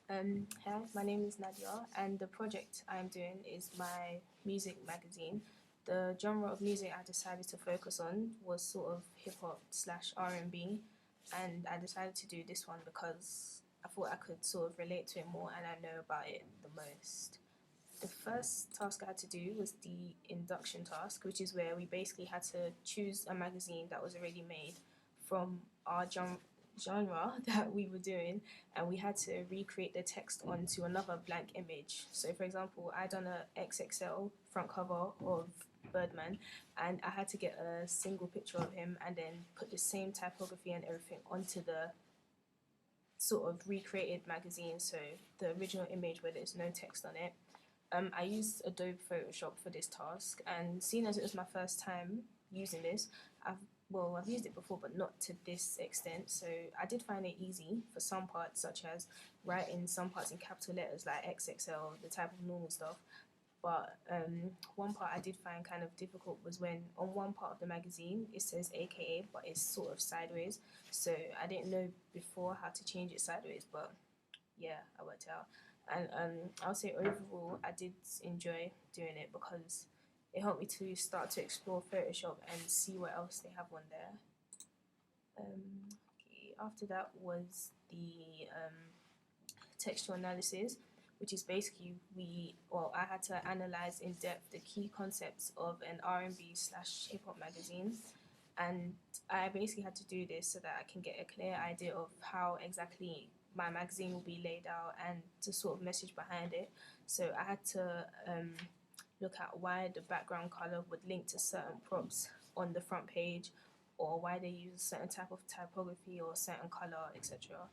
Hi, my name is Nadia, and the project I'm doing is my music magazine. The genre of music I decided to focus on was sort of hip hop slash R&B, and I decided to do this one because I thought I could sort of relate to it more and I know about it the most. The first task I had to do was the induction task, which is where we basically had to choose a magazine that was already made from our genre that we were doing, and we had to recreate the text onto another blank image. So, for example, I done a XXL front cover of Birdman, and I had to get a single picture of him and then put the same typography and everything onto the sort of recreated magazine. So the original image where there's no text on it. I used Adobe Photoshop for this task, and seeing as it was my first time using this, I've used it before, but not to this extent. So I did find it easy for some parts, such as writing some parts in capital letters like XXL, the type of normal stuff. But one part I did find kind of difficult was when on one part of the magazine it says AKA, but it's sort of sideways. So I didn't know before how to change it sideways, but yeah, I worked it out. And I'll say overall, I did enjoy doing it because it helped me to start to explore Photoshop and see what else they have on there. Okay, after that was the textual analysis, which is basically I had to analyze in depth the key concepts of an R&B slash hip hop magazine, and I basically had to do this so that I can get a clear idea of how exactly my magazine will be laid out and the sort of message behind it. So I had to look at why the background color would link to certain props on the front page, or why they use a certain type of typography or a certain color, etc.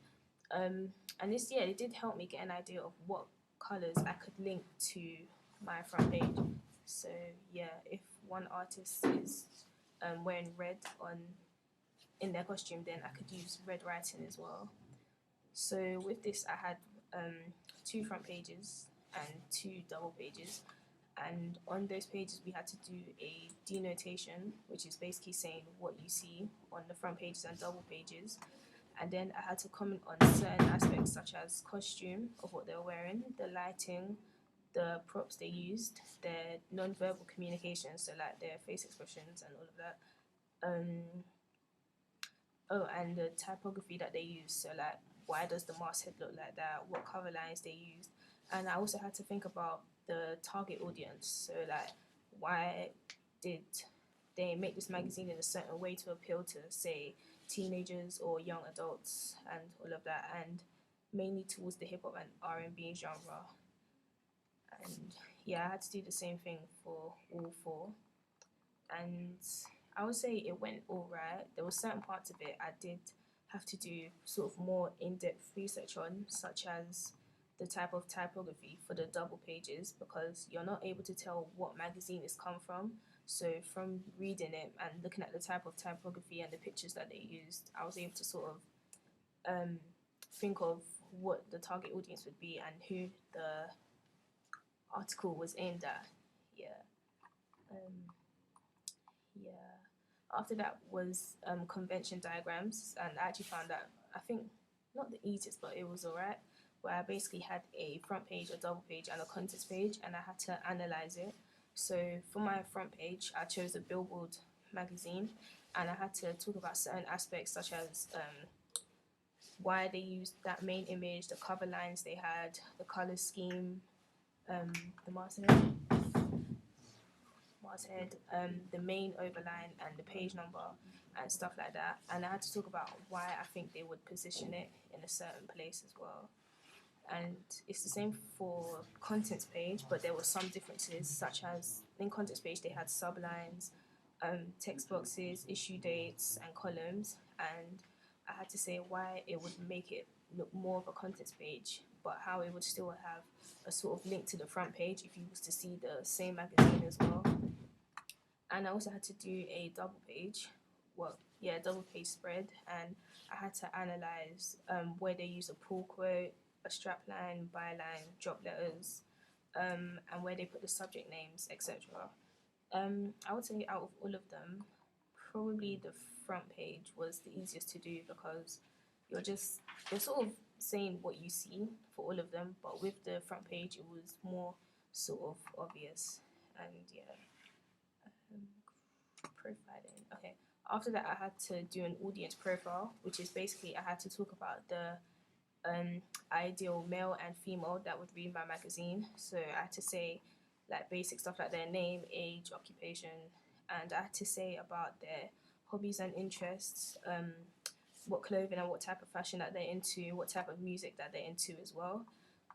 And this, yeah, it did help me get an idea of what colors I could link to my front page. So yeah, if one artist is wearing red on in their costume, then I could use red writing as well. So with this, I had two front pages and two double pages, and on those pages we had to do a denotation, which is basically saying what you see on the front pages and double pages. And then I had to comment on certain aspects such as costume of what they were wearing, the lighting, the props they used, their non-verbal communication, so like their face expressions and all of that. Um, oh, and the typography that they use, so like why does the masthead look like that? What cover lines they used, and I also had to think about the target audience. So like, why did they make this magazine in a certain way to appeal to, say, teenagers or young adults and all of that, and mainly towards the hip hop and R&B genre. And yeah, I had to do the same thing for all four. And I would say it went all right. There were certain parts of it I did have to do sort of more in-depth research on, such as the type of typography for the double pages, because you're not able to tell what magazine it's come from. So from reading it and looking at the type of typography and the pictures that they used, I was able to sort of think of what the target audience would be and who the article was aimed at. Yeah. Um, Yeah. After that was convention diagrams, and I actually found that, I think, not the easiest, but it was alright. Where I basically had a front page, a double page, and a contents page, and I had to analyze it. So for my front page, I chose a Billboard magazine, and I had to talk about certain aspects such as why they used that main image, the cover lines they had, the color scheme, the masthead, the main overline, and the page number and stuff like that. And I had to talk about why I think they would position it in a certain place as well. And it's the same for contents page, but there were some differences, such as in contents page they had sublines, text boxes, issue dates, and columns. And I had to say why it would make it look more of a contents page, but how it would still have a sort of link to the front page if you was to see the same magazine as well. And I also had to do a double page, double page spread, and I had to analyze where they use a pull quote, a strapline, byline, drop letters, and where they put the subject names, etc. I would say out of all of them, probably the front page was the easiest to do because you're sort of saying what you see for all of them, but with the front page, it was more sort of obvious. And yeah, profiling. Okay. After that, I had to do an audience profile, which is basically I had to talk about the ideal male and female that would read my magazine. So I had to say like basic stuff like their name, age, occupation, and I had to say about their hobbies and interests, what clothing and what type of fashion that they're into, what type of music that they're into as well.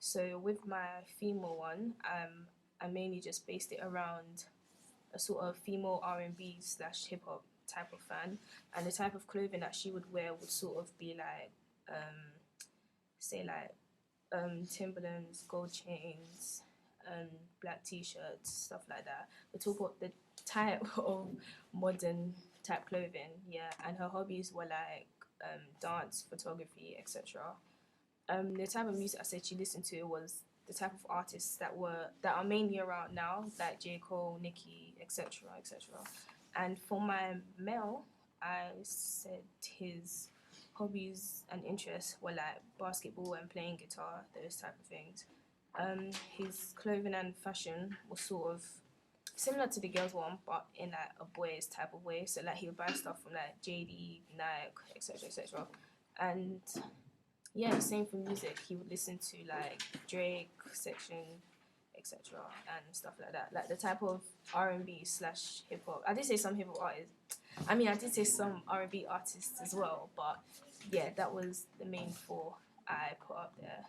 So with my female one, I mainly just based it around a sort of female R&B slash hip hop type of fan, and the type of clothing that she would wear would sort of be like, say like Timberlands, gold chains, black t-shirts, stuff like that. We talk about the type of modern type clothing, yeah. And her hobbies were like dance, photography, etc. The type of music I said she listened to was the type of artists that are mainly around now, like J. Cole, Nicki, etc., etc. And for my male, I said his hobbies and interests were like basketball and playing guitar, those type of things. His clothing and fashion was sort of similar to the girls one, but in like a boys type of way. So like he would buy stuff from like JD, Nike, etc., etc. And yeah, same for music. He would listen to like Drake, Section, etc. and stuff like that. Like the type of R&B slash hip hop. I did say some hip hop artists. I mean, I did say some R&B artists as well, but yeah, that was the main four I put up there.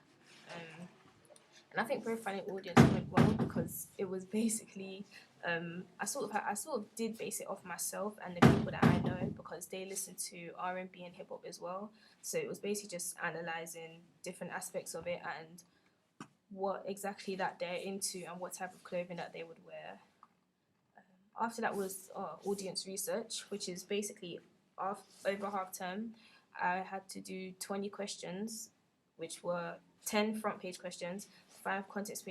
And I think profiling audience went well because it was basically I sort of did base it off myself and the people that I know because they listen to R&B and hip hop as well. So it was basically just analyzing different aspects of it and what exactly that they're into and what type of clothing that they would wear. After that was audience research, which is basically over half term. I had to do 20 questions, which were 10 front page questions, 5 context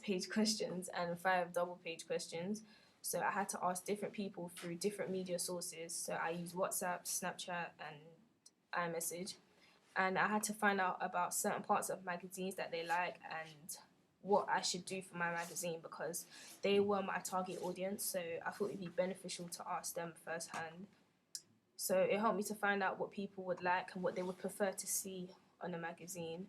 page questions, and 5 double page questions. So I had to ask different people through different media sources. So I used WhatsApp, Snapchat, and iMessage. And I had to find out about certain parts of magazines that they like and what I should do for my magazine because they were my target audience. So I thought it'd be beneficial to ask them firsthand. So it helped me to find out what people would like and what they would prefer to see on a magazine.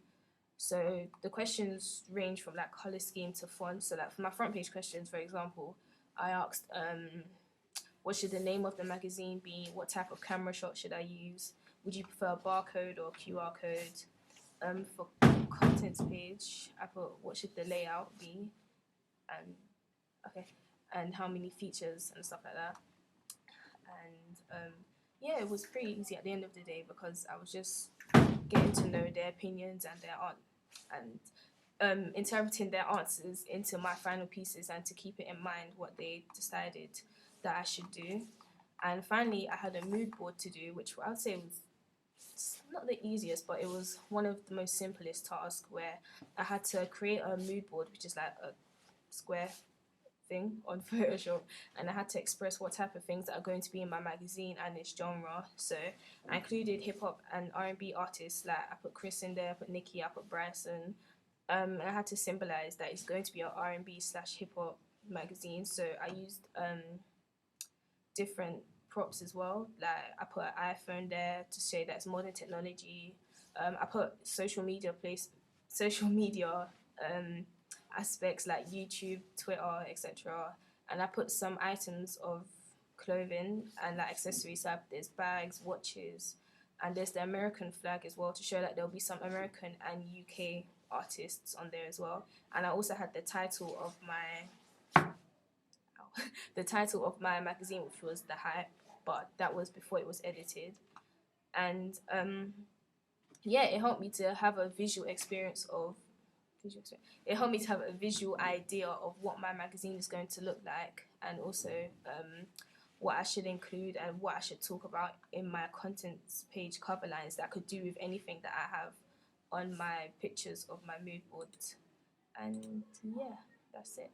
So the questions range from like color scheme to font. So like for my front page questions, for example, I asked what should the name of the magazine be? What type of camera shot should I use? Would you prefer a barcode or QR code? For contents page, I put what should the layout be? And okay, and how many features and stuff like that. And yeah, it was pretty easy at the end of the day because I was just getting to know their opinions and interpreting their answers into my final pieces and to keep it in mind what they decided that I should do. And finally, I had a mood board to do, which I would say was not the easiest, but it was one of the most simplest tasks where I had to create a mood board, which is like a square thing on Photoshop, and I had to express what type of things that are going to be in my magazine and its genre. So I included hip hop and R&B artists, like I put Chris in there, I put Nicki, I put Bryson. And I had to symbolize that it's going to be an R&B slash hip hop magazine. So I used different props as well. Like I put an iPhone there to say that's modern technology. I put social media aspects like YouTube, Twitter, etc. And I put some items of clothing and like accessories. So there's bags, watches, and there's the American flag as well to show that there'll be some American and UK artists on there as well. And I also had the title of my magazine, which was The Hype, but that was before it was edited. And yeah, it helped me to have a it helped me to have a visual idea of what my magazine is going to look like, and also what I should include and what I should talk about in my contents page cover lines that could do with anything that I have on my pictures of my mood board. And yeah, that's it.